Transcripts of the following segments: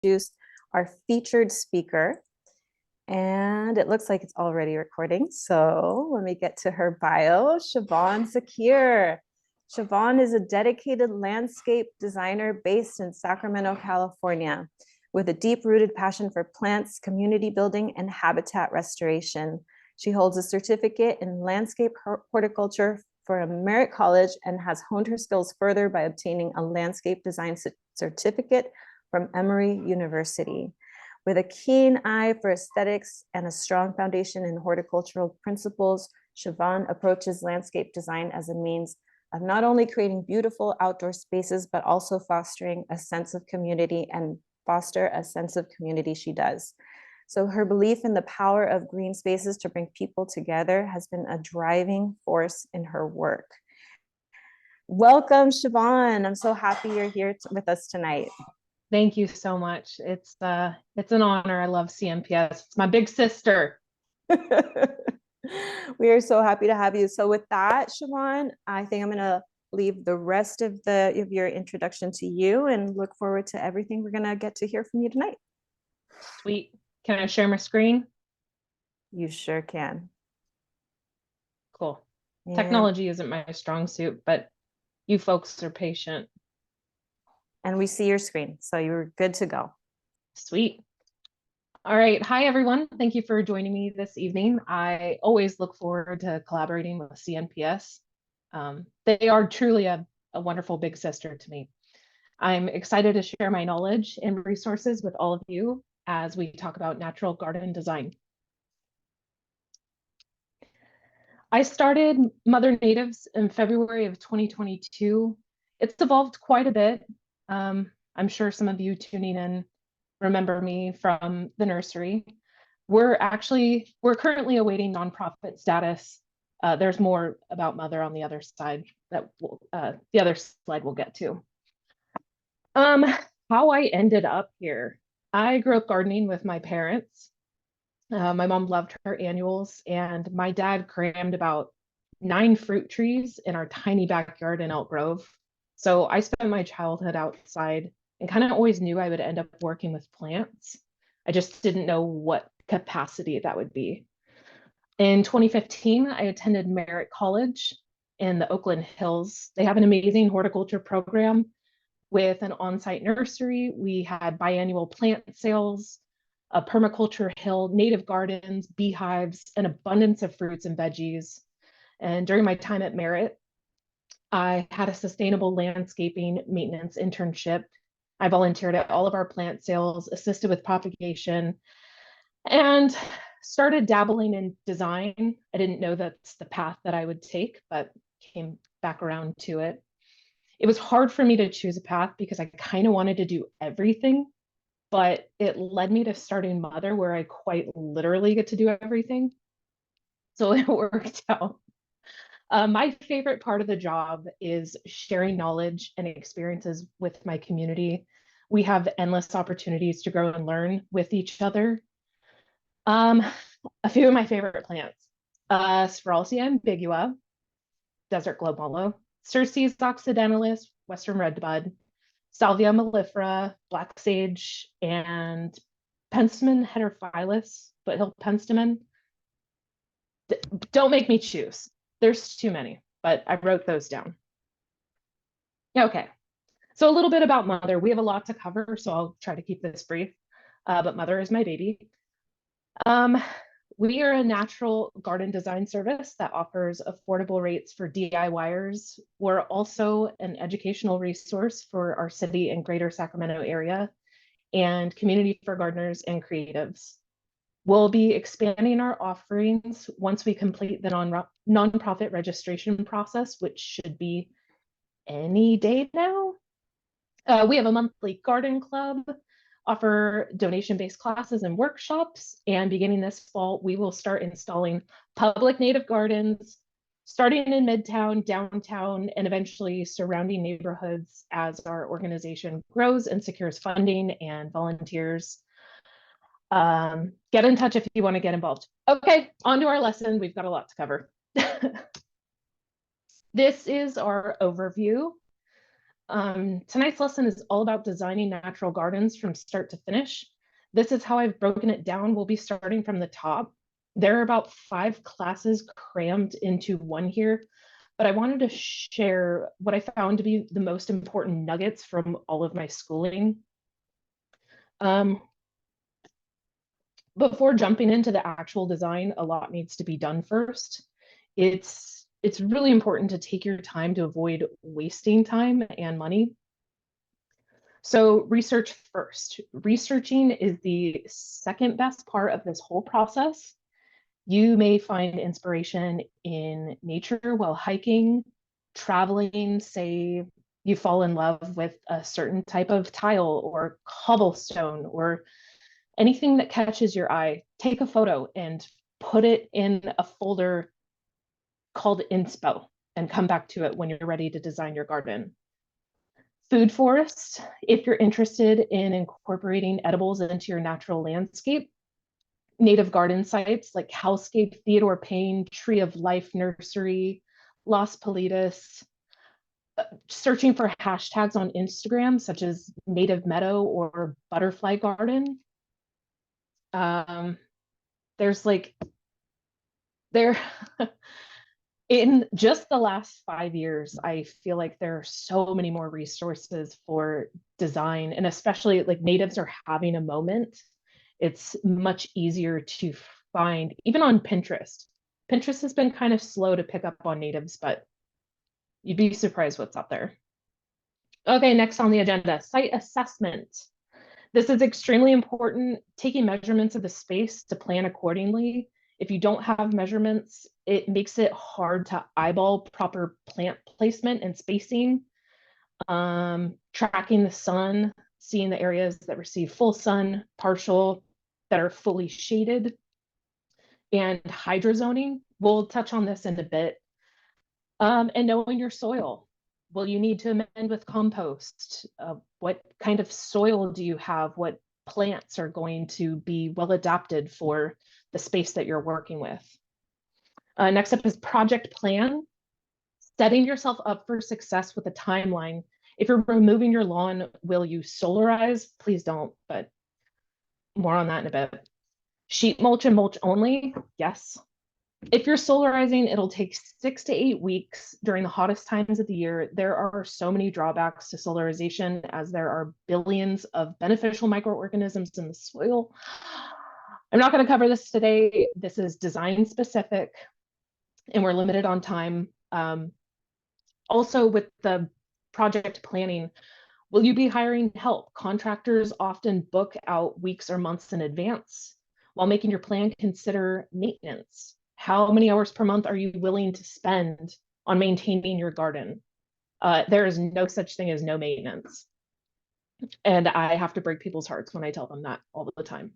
introduce our featured speaker. And it looks like it's already recording. So let me get to her bio. Shevaun Zakhir. Shevaun is a dedicated landscape designer based in Sacramento, California, with a deep-rooted passion for plants, community building, and habitat restoration. She holds a certificate in landscape horticulture from Merritt College and has honed her skills further by obtaining a landscape design certificate from Emory University. With a keen eye for aesthetics and a strong foundation in horticultural principles, Shevaun approaches landscape design as a means of not only creating beautiful outdoor spaces, but also fostering a sense of community and foster a sense of community she does. So her belief in the power of green spaces to bring people together has been a driving force in her work. Welcome, Shevaun. I'm so happy you're here with us tonight. Thank you so much. It's an honor. I love CNPS. It's my big sister. We are so happy to have you. So with that, Shevaun, I think I'm going to leave the rest of your introduction to you and look forward to everything we're going to get to hear from you tonight. Sweet. Can I share my screen? You sure can. Cool. And technology isn't my strong suit, but you folks are patient. And we see your screen, so you're good to go. Sweet. All right. Hi, everyone. Thank you for joining me this evening. I always look forward to collaborating with CNPS. They are truly a wonderful big sister to me. I'm excited to share my knowledge and resources with all of you as we talk about natural garden design. I started Mother Natives in February of 2022. It's evolved quite a bit. I'm sure some of you tuning in remember me from the nursery. We're currently awaiting nonprofit status. There's more about Mother on the other side that the other slide we'll get to. How I ended up here. I grew up gardening with my parents. My mom loved her annuals, and my dad crammed about 9 fruit trees in our tiny backyard in Elk Grove. So I spent my childhood outside and kind of always knew I would end up working with plants. I just didn't know what capacity that would be. In 2015, I attended Merritt College in the Oakland Hills. They have an amazing horticulture program with an on-site nursery. We had biannual plant sales, a permaculture hill, native gardens, beehives, an abundance of fruits and veggies. And during my time at Merritt, I had a sustainable landscaping maintenance internship. I volunteered at all of our plant sales, assisted with propagation, and started dabbling in design. I didn't know that's the path that I would take, but came back around to it. It was hard for me to choose a path because I kind of wanted to do everything, but it led me to starting Mother, where I quite literally get to do everything. So it worked out. My favorite part of the job is sharing knowledge and experiences with my community. We have endless opportunities to grow and learn with each other. A few of my favorite plants: Spiralcia ambigua, desert globe mallow, Circes occidentalis, western redbud, Salvia mellifera, black sage, and Penstemon heterophyllus, foothill penstemon. Don't make me choose. There's too many, but I wrote those down. Okay, so a little bit about Mother. We have a lot to cover, so I'll try to keep this brief, but Mother is my baby. We are a natural garden design service that offers affordable rates for DIYers. We're also an educational resource for our city and greater Sacramento area, and community for gardeners and creatives. We'll be expanding our offerings once we complete the nonprofit registration process, which should be any day now. We have a monthly garden club, offer donation-based classes and workshops, and beginning this fall, we will start installing public native gardens, starting in Midtown, downtown, and eventually surrounding neighborhoods as our organization grows and secures funding and volunteers. Get in touch if you want to get involved. Okay, on to our lesson. We've got a lot to cover. This is our overview. Tonight's lesson is all about designing natural gardens from start to finish. This is how I've broken it down. We'll be starting from the top. There are about 5 classes crammed into one here, but I wanted to share what I found to be the most important nuggets from all of my schooling. Before jumping into the actual design, a lot needs to be done first. It's really important to take your time to avoid wasting time and money. So research first. Researching is the second best part of this whole process. You may find inspiration in nature while hiking, traveling, say you fall in love with a certain type of tile or cobblestone or anything that catches your eye. Take a photo and put it in a folder called Inspo and come back to it when you're ready to design your garden. Food forests, if you're interested in incorporating edibles into your natural landscape. Native garden sites like Hellscape, Theodore Payne, Tree of Life Nursery, Las Politas. Searching for hashtags on Instagram, such as Native Meadow or Butterfly Garden. There's like, there, in just the last 5 years, I feel like there are so many more resources for design, and especially like natives are having a moment. It's much easier to find, even on Pinterest. Pinterest has been kind of slow to pick up on natives, but you'd be surprised what's out there. Okay, next on the agenda, site assessment. This is extremely important, taking measurements of the space to plan accordingly. If you don't have measurements, it makes it hard to eyeball proper plant placement and spacing. Tracking the sun, seeing the areas that receive full sun, partial, that are fully shaded, and hydrozoning. We'll touch on this in a bit. And knowing your soil. Will you need to amend with compost? What kind of soil do you have? What plants are going to be well adapted for the space that you're working with? Next up is project plan. Setting yourself up for success with a timeline. If you're removing your lawn, will you solarize? Please don't, but more on that in a bit. Sheet mulch and mulch only? Yes. If you're solarizing, it'll take 6 to 8 weeks during the hottest times of the year. There are so many drawbacks to solarization, as there are billions of beneficial microorganisms in the soil. I'm not going to cover this today. This is design specific, and we're limited on time. Also, with the project planning, will you be hiring help? Contractors often book out weeks or months in advance. While making your plan, consider maintenance. How many hours per month are you willing to spend on maintaining your garden? There is no such thing as no maintenance. And I have to break people's hearts when I tell them that all the time.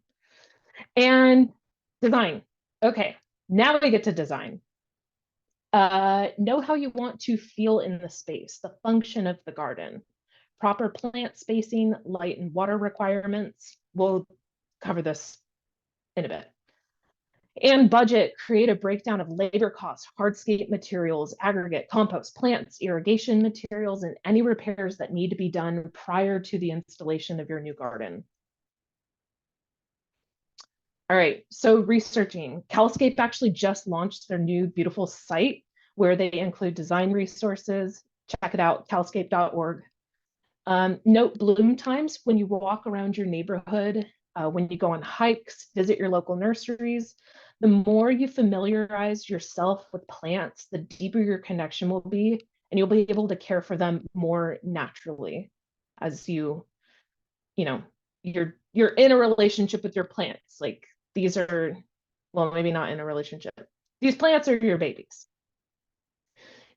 And design. Okay, now we get to design. Know how you want to feel in the space, the function of the garden, proper plant spacing, light and water requirements. We'll cover this in a bit. And budget, create a breakdown of labor costs, hardscape materials, aggregate, compost, plants, irrigation materials, and any repairs that need to be done prior to the installation of your new garden. All right, so researching. Calscape actually just launched their new beautiful site where they include design resources. Check it out, calscape.org. Note bloom times when you walk around your neighborhood, when you go on hikes, visit your local nurseries. The more you familiarize yourself with plants, the deeper your connection will be, and you'll be able to care for them more naturally as you're in a relationship with your plants. Like these are, well, maybe not in a relationship. These plants are your babies.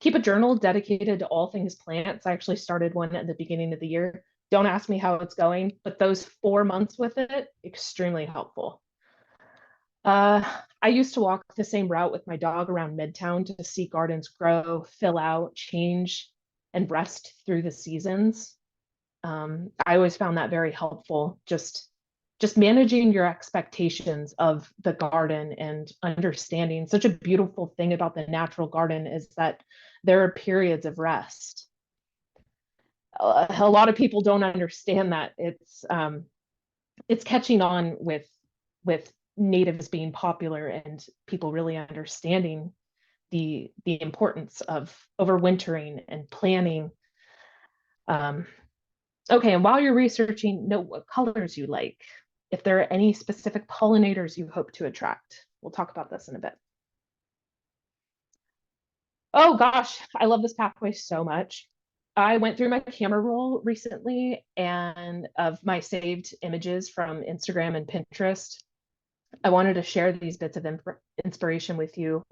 Keep a journal dedicated to all things plants. I actually started one at the beginning of the year. Don't ask me how it's going, but those 4 months with it, extremely helpful. I used to walk the same route with my dog around Midtown to see gardens grow, fill out, change, and rest through the seasons. I always found that very helpful, just managing your expectations of the garden and understanding. Such a beautiful thing about the natural garden is that there are periods of rest. a lot of people don't understand that it's catching on with natives being popular and people really understanding the importance of overwintering and planning. Okay, and while you're researching, note what colors you like. If there are any specific pollinators you hope to attract. We'll talk about this in a bit. Oh gosh, I love this pathway so much. I went through my camera roll recently and of my saved images from Instagram and Pinterest. I wanted to share these bits of inspiration with you.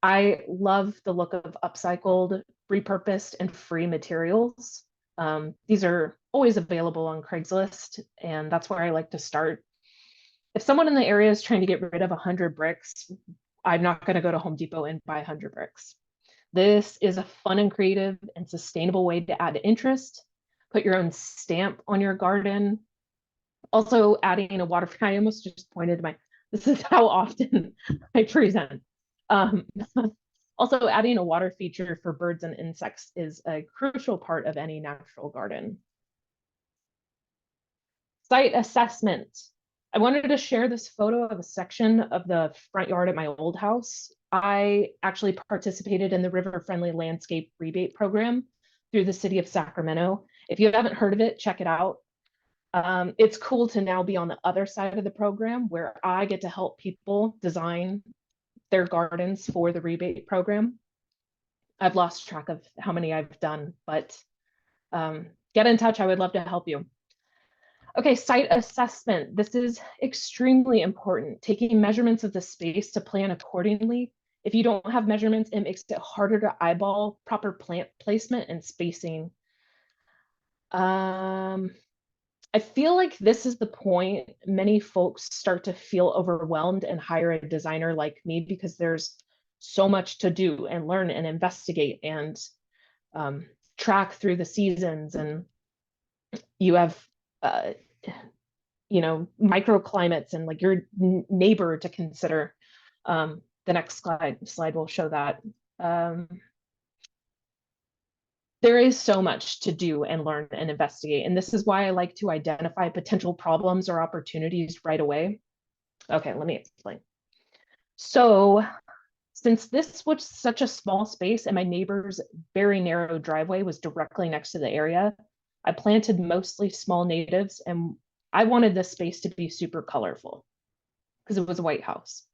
I love the look of upcycled, repurposed, and free materials. These are always available on Craigslist, and that's where I like to start. If someone in the area is trying to get rid of 100 bricks, I'm not going to go to Home Depot and buy 100 bricks. This is a fun and creative and sustainable way to add interest, put your own stamp on your garden. Also adding a water, I almost just pointed to my, this is how often I present. Also adding a water feature for birds and insects is a crucial part of any natural garden. Site assessment. I wanted to share this photo of a section of the front yard at my old house. I actually participated in the River Friendly Landscape Rebate Program through the city of Sacramento. If you haven't heard of it, check it out. It's cool to now be on the other side of the program where I get to help people design their gardens for the rebate program. I've lost track of how many I've done, but get in touch. I would love to help you. Okay, site assessment. This is extremely important. Taking measurements of the space to plan accordingly. If you don't have measurements, it makes it harder to eyeball proper plant placement and spacing. I feel like this is the point many folks start to feel overwhelmed and hire a designer like me because there's so much to do and learn and investigate and track through the seasons. And you have microclimates and like your neighbor to consider. The next slide will show that. There is so much to do and learn and investigate. And this is why I like to identify potential problems or opportunities right away. Okay, let me explain. So since this was such a small space and my neighbor's very narrow driveway was directly next to the area, I planted mostly small natives and I wanted this space to be super colorful because it was a white house.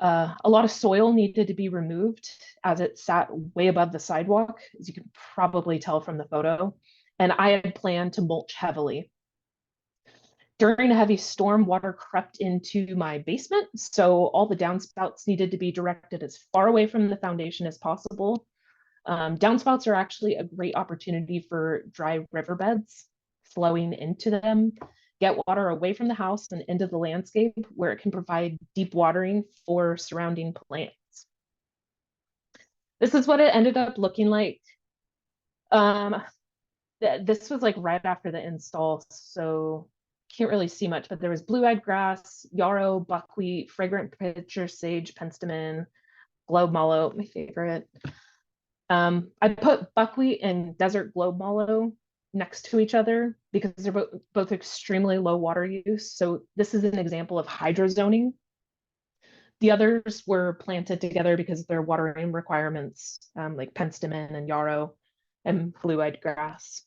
A lot of soil needed to be removed as it sat way above the sidewalk, as you can probably tell from the photo. And I had planned to mulch heavily. During a heavy storm, water crept into my basement, so all the downspouts needed to be directed as far away from the foundation as possible. Downspouts are actually a great opportunity for dry riverbeds, flowing into them, get water away from the house and into the landscape where it can provide deep watering for surrounding plants. This is what it ended up looking like. This was like right after the install, so can't really see much, but there was blue-eyed grass, yarrow, buckwheat, fragrant pitcher sage, penstemon, globe mallow, my favorite. I put buckwheat and desert globe mallow next to each other because they're both extremely low water use. So this is an example of hydrozoning. The others were planted together because of their watering requirements, like penstemon and yarrow and blue-eyed grass.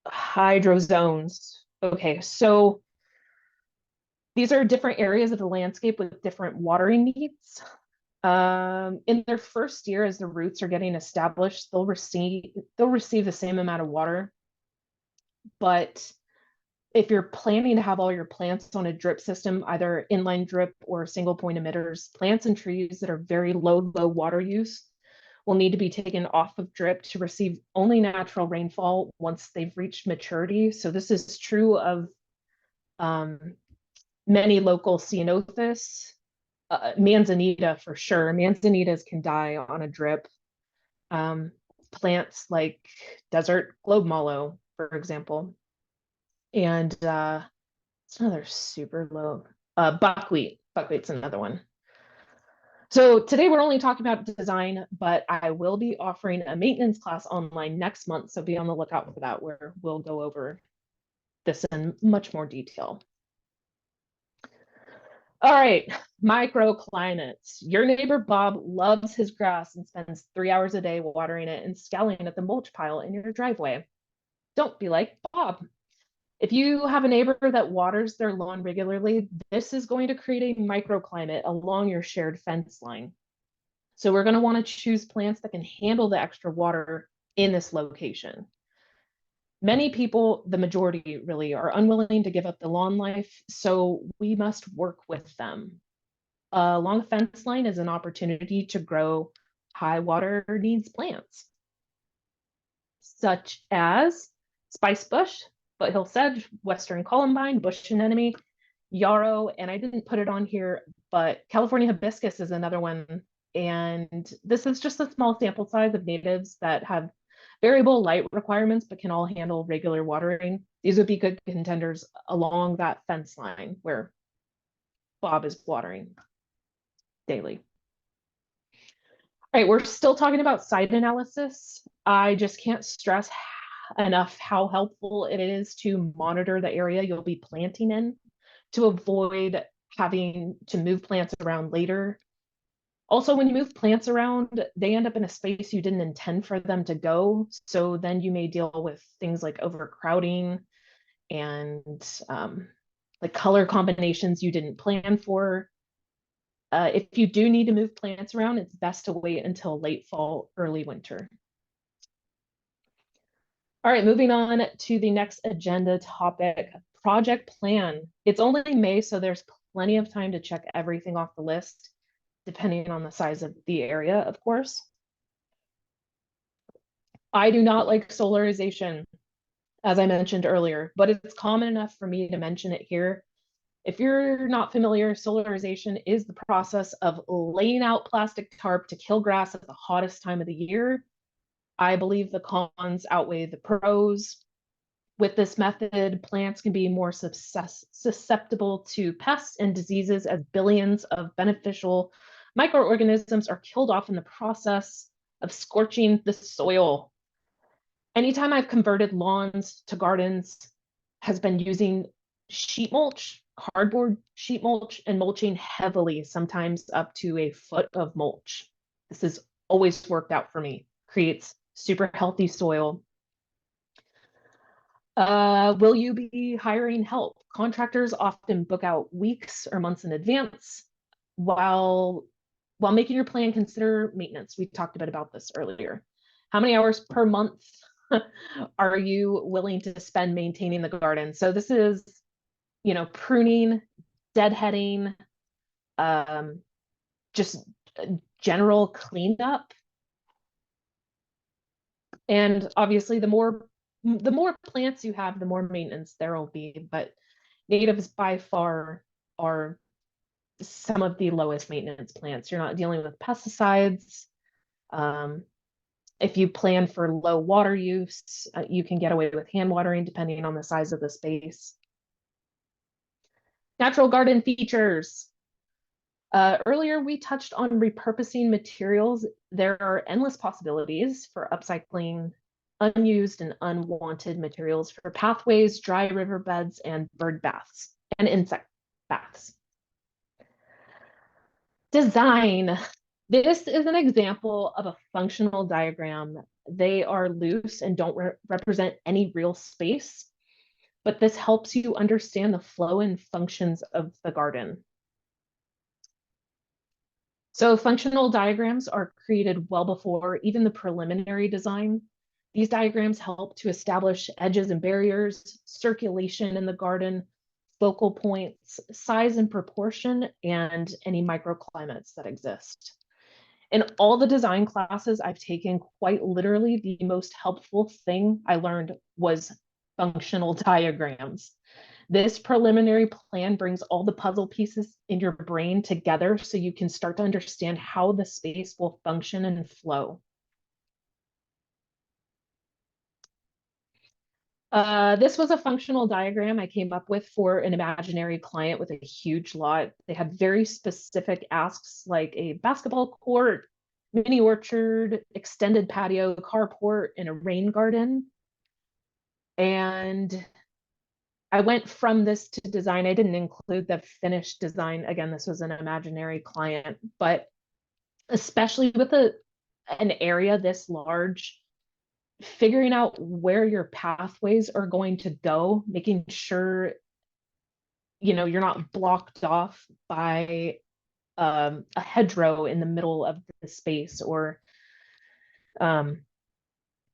Hydrozones. Okay, so these are different areas of the landscape with different watering needs. In their first year, as the roots are getting established, they'll receive the same amount of water. But if you're planning to have all your plants on a drip system, either inline drip or single point emitters, plants and trees that are very low water use will need to be taken off of drip to receive only natural rainfall once they've reached maturity. So this is true of many local ceanothus. Manzanita for sure. Manzanitas can die on a drip. Plants like desert globe mallow, for example. And it's another super low. Buckwheat. Buckwheat's another one. So today we're only talking about design, but I will be offering a maintenance class online next month. So be on the lookout for that, where we'll go over this in much more detail. All right, microclimates. Your neighbor Bob loves his grass and spends 3 hours a day watering it and scouring at the mulch pile in your driveway. Don't be like Bob. If you have a neighbor that waters their lawn regularly, this is going to create a microclimate along your shared fence line. So we're going to want to choose plants that can handle the extra water in this location. Many people, the majority really, are unwilling to give up the lawn life, so we must work with them. Along a fence line is an opportunity to grow high water needs plants, such as spice bush, foothill sedge, western columbine, bush anemone, yarrow, and I didn't put it on here, but California hibiscus is another one. And this is just a small sample size of natives that have variable light requirements, but can all handle regular watering. These would be good contenders along that fence line where Bob is watering daily. All right, we're still talking about site analysis. I just can't stress enough how helpful it is to monitor the area you'll be planting in to avoid having to move plants around later. Also, when you move plants around, they end up in a space you didn't intend for them to go. So then you may deal with things like overcrowding and like color combinations you didn't plan for. If you do need to move plants around, it's best to wait until late fall, early winter. All right, moving on to the next agenda topic, project plan. It's only May, so there's plenty of time to check everything off the list, depending on the size of the area, of course. I do not like solarization, as I mentioned earlier, but it's common enough for me to mention it here. If you're not familiar, solarization is the process of laying out plastic tarp to kill grass at the hottest time of the year. I believe the cons outweigh the pros. With this method, plants can be more susceptible to pests and diseases as billions of beneficial microorganisms are killed off in the process of scorching the soil. Anytime I've converted lawns to gardens has been using sheet mulch, cardboard sheet mulch, and mulching heavily, sometimes up to a foot of mulch. This has always worked out for me. Creates super healthy soil. Will you be hiring help? Contractors often book out weeks or months in advance. While making your plan, consider maintenance. We talked a bit about this earlier. How many hours per month are you willing to spend maintaining the garden? So this is, pruning, deadheading, just general cleanup. And obviously the more plants you have, the more maintenance there will be, but natives by far are some of the lowest maintenance plants. You're not dealing with pesticides. If you plan for low water use, you can get away with hand watering depending on the size of the space. Natural garden features. Earlier, we touched on repurposing materials. There are endless possibilities for upcycling unused and unwanted materials for pathways, dry riverbeds, and bird baths and insect baths. Design. This is an example of a functional diagram. They are loose and don't represent any real space, but this helps you understand the flow and functions of the garden. So functional diagrams are created well before even the preliminary design. These diagrams help to establish edges and barriers, circulation in the garden, focal points, size and proportion, and any microclimates that exist. In all the design classes I've taken, quite literally, the most helpful thing I learned was functional diagrams. This preliminary plan brings all the puzzle pieces in your brain together so you can start to understand how the space will function and flow. This was a functional diagram I came up with for an imaginary client with a huge lot. They had very specific asks like a basketball court, mini orchard, extended patio, carport, and a rain garden. And I went from this to design. I didn't include the finished design. Again, this was an imaginary client, but especially with an area this large, figuring out where your pathways are going to go, making sure you're not blocked off by a hedgerow in the middle of the space, or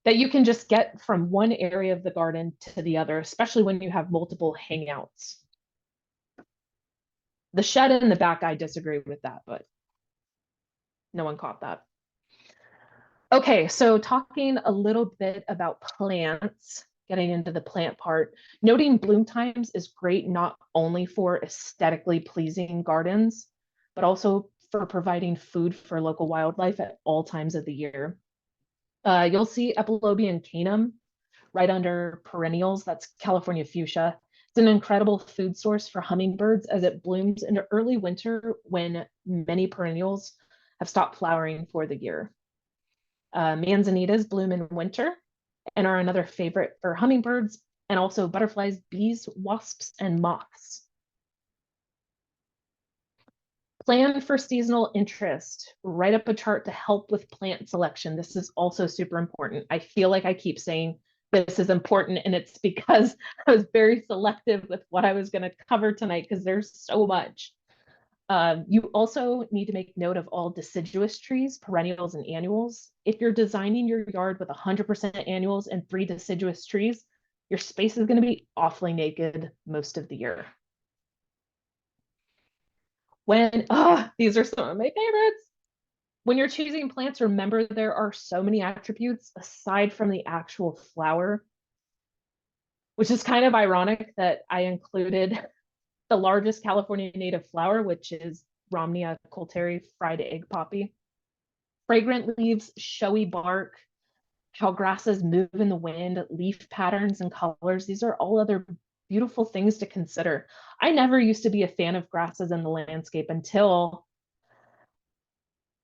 that you can just get from one area of the garden to the other, especially when you have multiple hangouts. The shed in the back, I disagree with that, but no one caught that. Okay, so talking a little bit about plants, getting into the plant part, noting bloom times is great not only for aesthetically pleasing gardens, but also for providing food for local wildlife at all times of the year. You'll see Epilobium canum right under perennials. That's California fuchsia. It's an incredible food source for hummingbirds as it blooms into early winter when many perennials have stopped flowering for the year. Manzanitas bloom in winter and are another favorite for hummingbirds and also butterflies, bees, wasps, and moths. Plan for seasonal interest. Write up a chart to help with plant selection. This is also super important. I feel like I keep saying this is important, and it's because I was very selective with what I was going to cover tonight because there's so much. You also need to make note of all deciduous trees, perennials, and annuals. If you're designing your yard with 100% annuals and 3 deciduous trees, your space is going to be awfully naked most of the year. These are some of my favorites. When you're choosing plants, remember there are so many attributes aside from the actual flower, which is kind of ironic that I included the largest California native flower, which is Romnea coulteri, fried egg poppy. Fragrant leaves, showy bark, how grasses move in the wind, leaf patterns and colors. These are all other beautiful things to consider. I never used to be a fan of grasses in the landscape until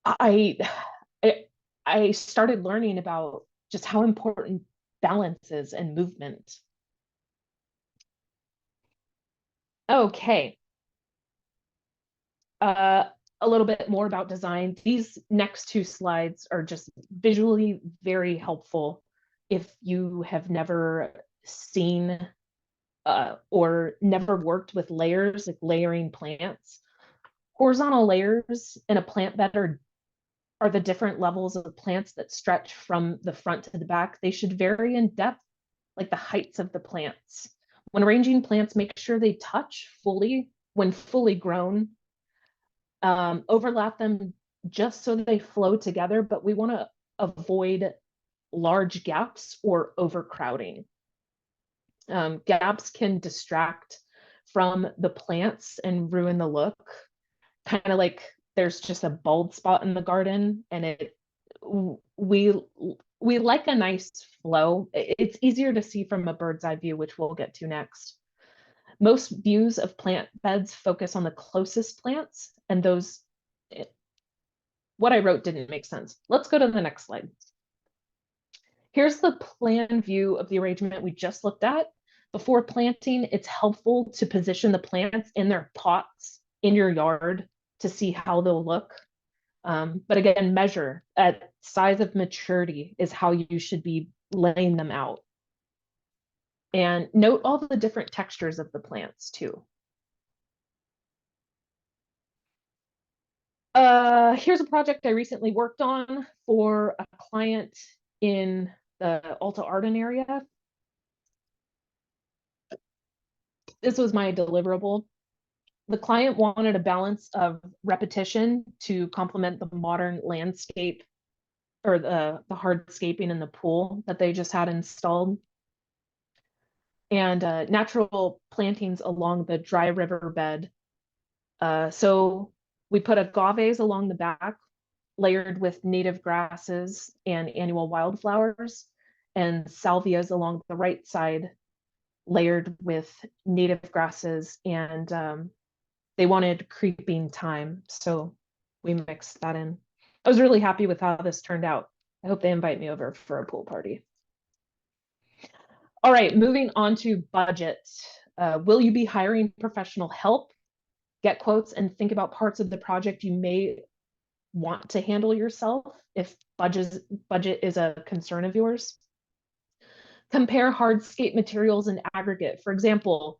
I started learning about just how important balance is and movement. Okay. A little bit more about design. These next 2 slides are just visually very helpful if you have never seen or never worked with layers, like layering plants. Horizontal layers in a plant bed are the different levels of plants that stretch from the front to the back. They should vary in depth, like the heights of the plants. When arranging plants, make sure they touch fully when fully grown. Overlap them just so they flow together, but we want to avoid large gaps or overcrowding. Gaps can distract from the plants and ruin the look, kind of like there's just a bald spot in the garden, and we like a nice flow. It's easier to see from a bird's eye view, which we'll get to next. Most views of plant beds focus on the closest plants, and what I wrote didn't make sense. Let's go to the next slide. Here's the plan view of the arrangement we just looked at. Before planting, it's helpful to position the plants in their pots in your yard to see how they'll look. But again, measure at size of maturity is how you should be laying them out. And note all the different textures of the plants too. Here's a project I recently worked on for a client in the Alta Arden area. This was my deliverable. The client wanted a balance of repetition to complement the modern landscape or the hardscaping in the pool that they just had installed. And natural plantings along the dry riverbed. So we put agaves along the back, layered with native grasses and annual wildflowers, and salvias along the right side layered with native grasses, and they wanted creeping thyme, so we mixed that in. I was really happy with how this turned out. I hope they invite me over for a pool party. All right, moving on to budget. Will you be hiring professional help? Get quotes and think about parts of the project you may want to handle yourself if budget is a concern of yours. Compare hardscape materials in aggregate. For example,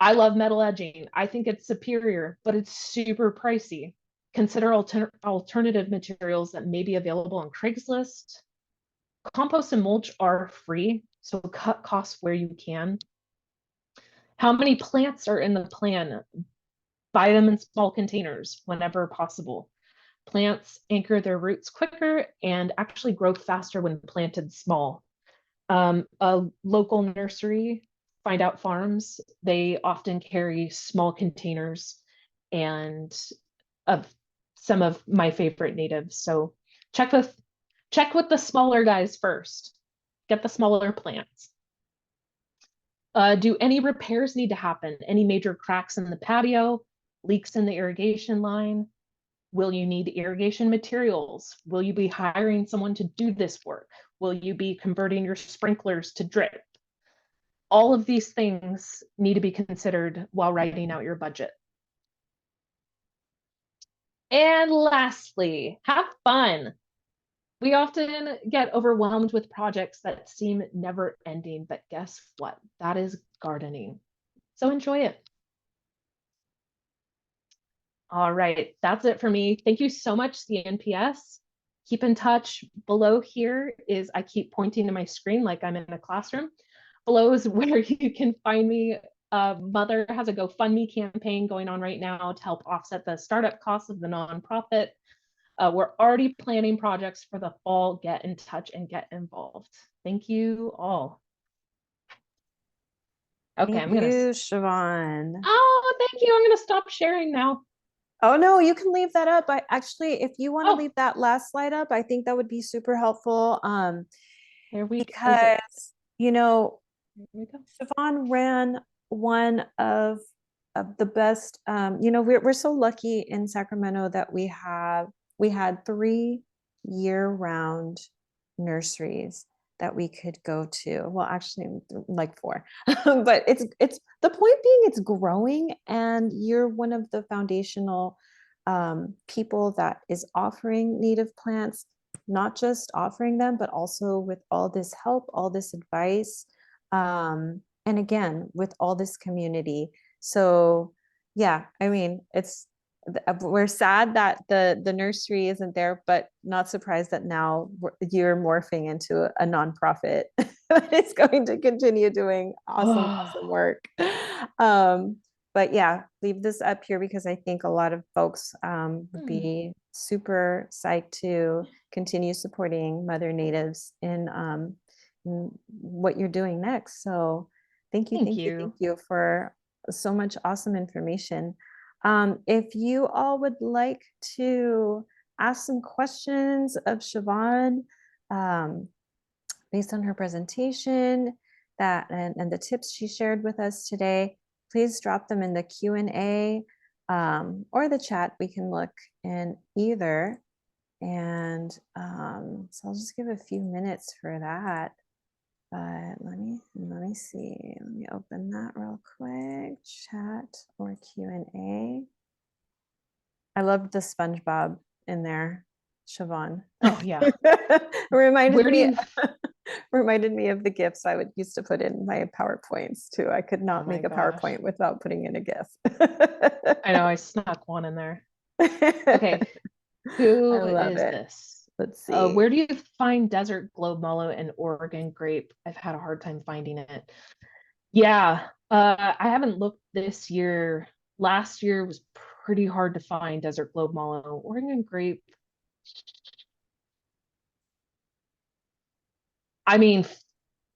I love metal edging. I think it's superior, but it's super pricey. Consider alternative materials that may be available on Craigslist. Compost and mulch are free, so cut costs where you can. How many plants are in the plan? Buy them in small containers whenever possible. Plants anchor their roots quicker and actually grow faster when planted small. A local nursery, Find Out Farms, they often carry small containers and of some of my favorite natives. So check with the smaller guys first. Get the smaller plants. Do any repairs need to happen? Any major cracks in the patio, leaks in the irrigation line? Will you need irrigation materials? Will you be hiring someone to do this work? Will you be converting your sprinklers to drip? All of these things need to be considered while writing out your budget. And lastly, have fun. We often get overwhelmed with projects that seem never ending, but guess what? That is gardening. So enjoy it. All right, that's it for me. Thank you so much, CNPS. Keep in touch. Below here is, I keep pointing to my screen like I'm in a classroom. Below is where you can find me. Mother has a GoFundMe campaign going on right now to help offset the startup costs of the nonprofit. We're already planning projects for the fall. Get in touch and get involved. Thank you all. Okay, Thank you, Shevaun. Oh, thank you. I'm gonna stop sharing now. Oh no, you can leave that up. I actually, if you want to leave that last slide up, I think that would be super helpful. There we because you know, There we go. Shevaun ran one of the best. You know, we're so lucky in Sacramento that we had 3 year-round nurseries that we could go to. Well, actually, like 4, but it's the point being it's growing, and you're one of the foundational people that is offering native plants, not just offering them, but also with all this help, all this advice, and again with all this community. So yeah, I mean, we're sad that the nursery isn't there, but not surprised that now you're morphing into a nonprofit that is going to continue doing awesome work. But yeah, leave this up here because I think a lot of folks would be super psyched to continue supporting Mother Natives in what you're doing next. So thank you for so much awesome information. If you all would like to ask some questions of Shevaun based on her presentation and the tips she shared with us today, please drop them in the Q&A or the chat. We can look in either. And so I'll just give a few minutes for that. But let me see. Let me open that real quick. Chat or Q&A. I loved the SpongeBob in there, Shevaun. Oh yeah. Reminded me of the GIFs I would used to put in my PowerPoints too. I could not make a PowerPoint without putting in a GIF. I know, I snuck one in there. Okay, who is this? Let's see. Where do you find desert globe mallow and Oregon grape? I've had a hard time finding it. Yeah, I haven't looked this year. Last year was pretty hard to find desert globe mallow. Oregon grape. I mean,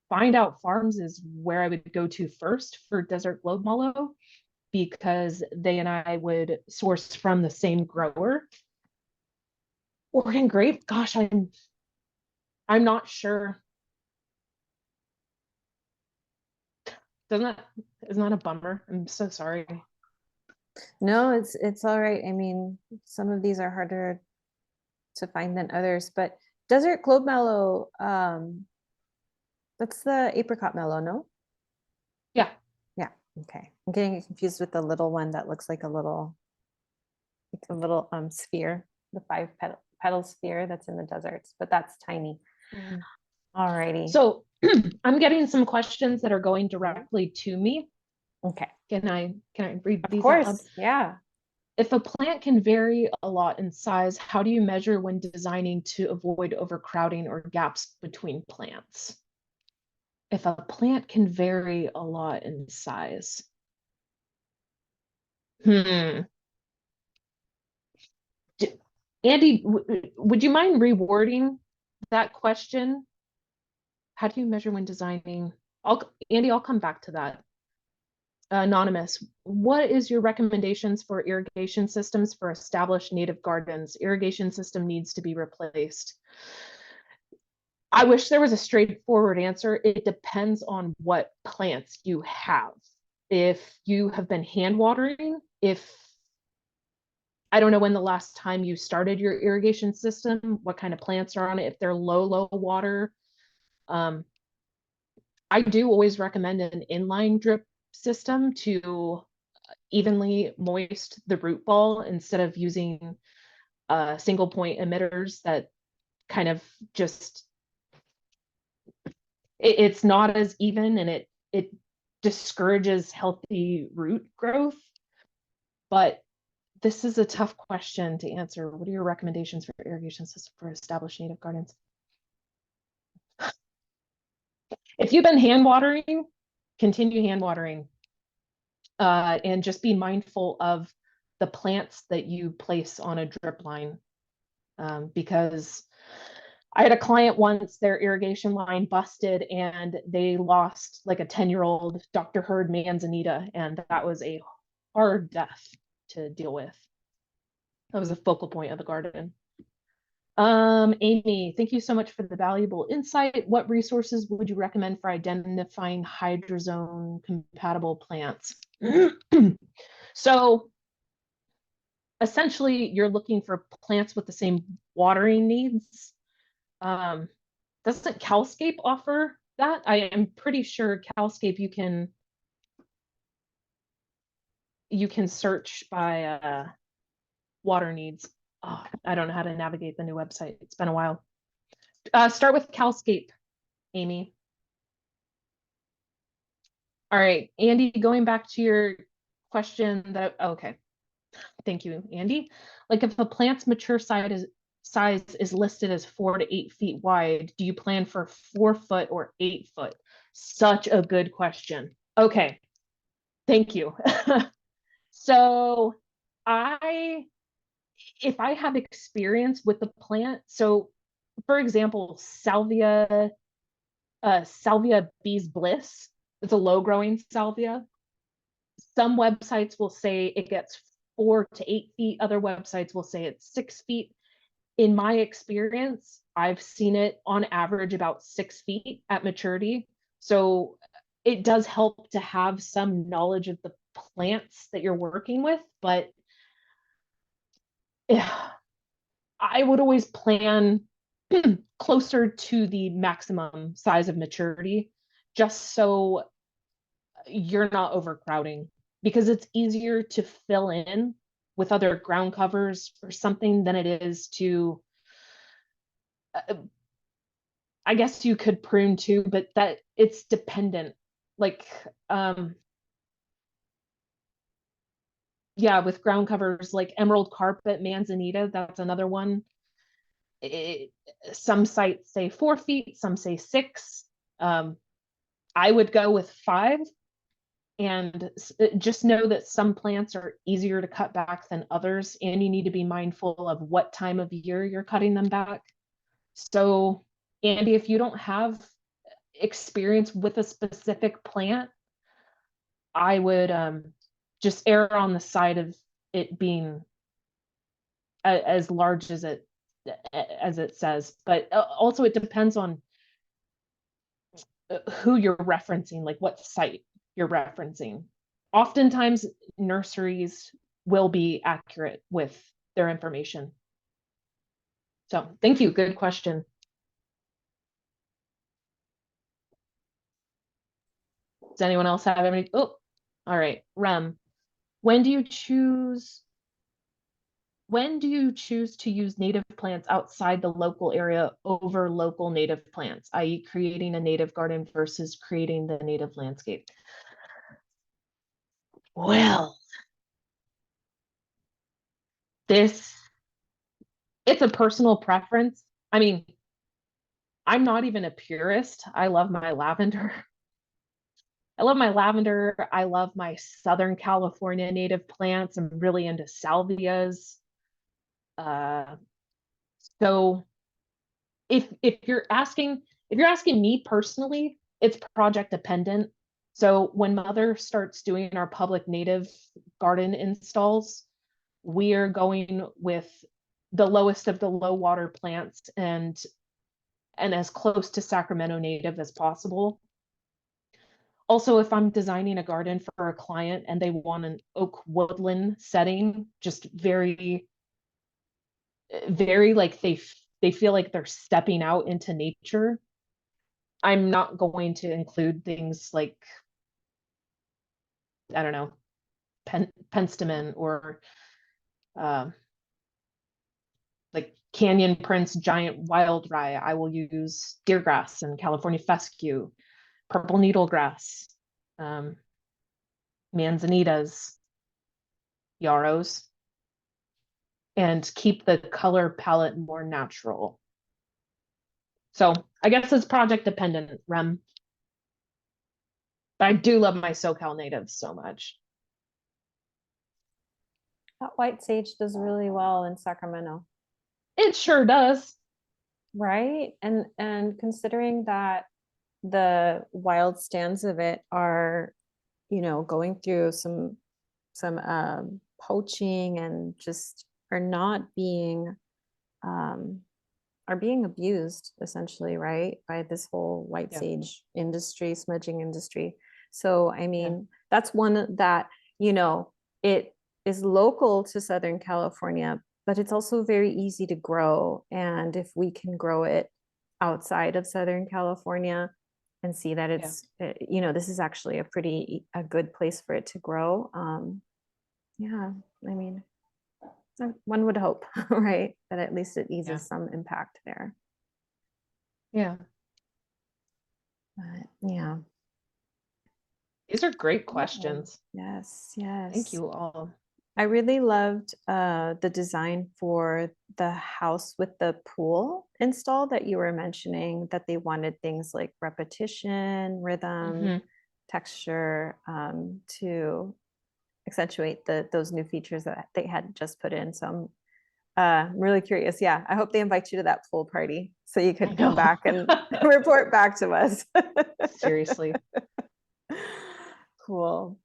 Find Out Farms is where I would go to first for desert globe mallow because they and I would source from the same grower. Oregon grape, gosh, I'm not sure. Isn't that a bummer? I'm so sorry. No, it's all right. I mean, some of these are harder to find than others, but desert globe mallow, that's the apricot mallow, no? Yeah. Yeah, okay. I'm getting confused with the little one that looks like a little sphere, the petal sphere that's in the deserts, but that's tiny. Mm. All righty. So I'm getting some questions that are going directly to me. Okay. Can I read Of these out loud? course. Yeah. If a plant can vary a lot in size, how do you measure when designing to avoid overcrowding or gaps between plants? If a plant can vary a lot in size. Hmm. Andy, would you mind rewording that question? How do you measure when designing? Andy, I'll come back to that. Anonymous, what is your recommendations for irrigation systems for established native gardens? Irrigation system needs to be replaced. I wish there was a straightforward answer. It depends on what plants you have. If you have been hand watering, if I don't know when the last time you started your irrigation system, what kind of plants are on it, if they're low water. I do always recommend an inline drip system to evenly moist the root ball instead of using single point emitters that kind of just it's not as even and it discourages healthy root growth. But this is a tough question to answer. What are your recommendations for irrigation system for established native gardens? If you've been hand watering, continue hand watering, and just be mindful of the plants that you place on a drip line, because I had a client once, their irrigation line busted and they lost like a 10-year-old Dr. Hurd manzanita, and that was a hard death to deal with. That was a focal point of the garden. Amy, thank you so much for the valuable insight. What resources would you recommend for identifying hydrozone compatible plants? So essentially, you're looking for plants with the same watering needs. Doesn't Calscape offer that? I am pretty sure Calscape you can search by water needs. Oh, I don't know how to navigate the new website. It's been a while. Start with Calscape, Amy. All right, Andy, going back to your question that, okay. Thank you, Andy. Like if a plant's mature size is listed as 4 to 8 feet wide, do you plan for 4 foot or 8 foot? Such a good question. Okay, thank you. So if I have experience with the plant, so for example, Salvia Bees Bliss, it's a low growing salvia. Some websites will say it gets 4 to 8 feet. Other websites will say it's 6 feet. In my experience, I've seen it on average about 6 feet at maturity. So it does help to have some knowledge of the plants that you're working with, but I would always plan closer to the maximum size of maturity, just so you're not overcrowding, because it's easier to fill in with other ground covers or something than it is to I guess you could prune too, but that it's dependent. Like yeah, with ground covers like emerald carpet, manzanita, that's another one. It, some sites say 4 feet, some say 6. I would go with 5, and just know that some plants are easier to cut back than others, and you need to be mindful of what time of year you're cutting them back. So, Andy, if you don't have experience with a specific plant, I would just err on the side of it being as large as it says. But also, it depends on who you're referencing, like what site. you're referencing. Oftentimes, nurseries will be accurate with their information. So thank you. Good question. Does anyone else have any? Oh, all right. Rem, when do you choose to use native plants outside the local area over local native plants, i.e. creating a native garden versus creating the native landscape? Well, it's a personal preference. I mean, I'm not even a purist. I love my lavender. I love my lavender. I love my Southern California native plants. I'm really into salvias. Uh, so if you're asking me personally, it's project dependent. So when Mother starts doing our public native garden installs, we are going with the lowest of the low water plants and as close to Sacramento native as possible. Also, if I'm designing a garden for a client and they want an oak woodland setting, just very, very like they feel like they're stepping out into nature, I'm not going to include things like, I don't know, penstemon or like Canyon Prince giant wild rye. I will use deergrass and California fescue, purple needlegrass, manzanitas, yarrows, and keep the color palette more natural. So I guess it's project dependent, Rem. But I do love my SoCal natives so much. That white sage does really well in Sacramento. It sure does. Right? And considering that the wild stands of it are, going through some poaching and just are not being are being abused essentially, right, by this whole white Yeah. sage industry, smudging industry. So I mean, Yeah. that's one that, it is local to Southern California, but it's also very easy to grow. And if we can grow it outside of Southern California and see that it's, this is actually a good place for it to grow. Yeah, I mean, one would hope, right, that at least it eases some impact there. Yeah. But yeah. These are great questions. Yes, yes. Thank you all. I really loved the design for the house with the pool install that you were mentioning, that they wanted things like repetition, rhythm, texture, to accentuate those new features that they had just put in. So I'm really curious. Yeah, I hope they invite you to that pool party so you could come back and report back to us. Seriously. Cool.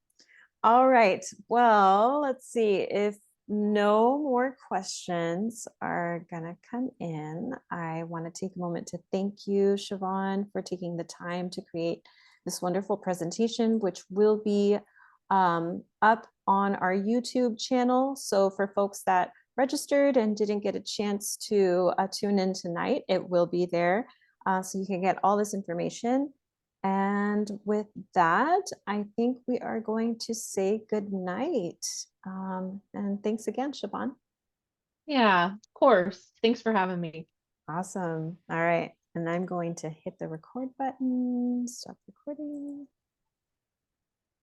All right. Well, let's see. If no more questions are going to come in, I want to take a moment to thank you, Shevaun, for taking the time to create this wonderful presentation, which will be up on our YouTube channel. So for folks that registered and didn't get a chance to tune in tonight, it will be there. So you can get all this information. And with that, I think we are going to say good night. And thanks again, Shevaun. Yeah, of course. Thanks for having me. Awesome. All right. And I'm going to hit the record button, stop recording.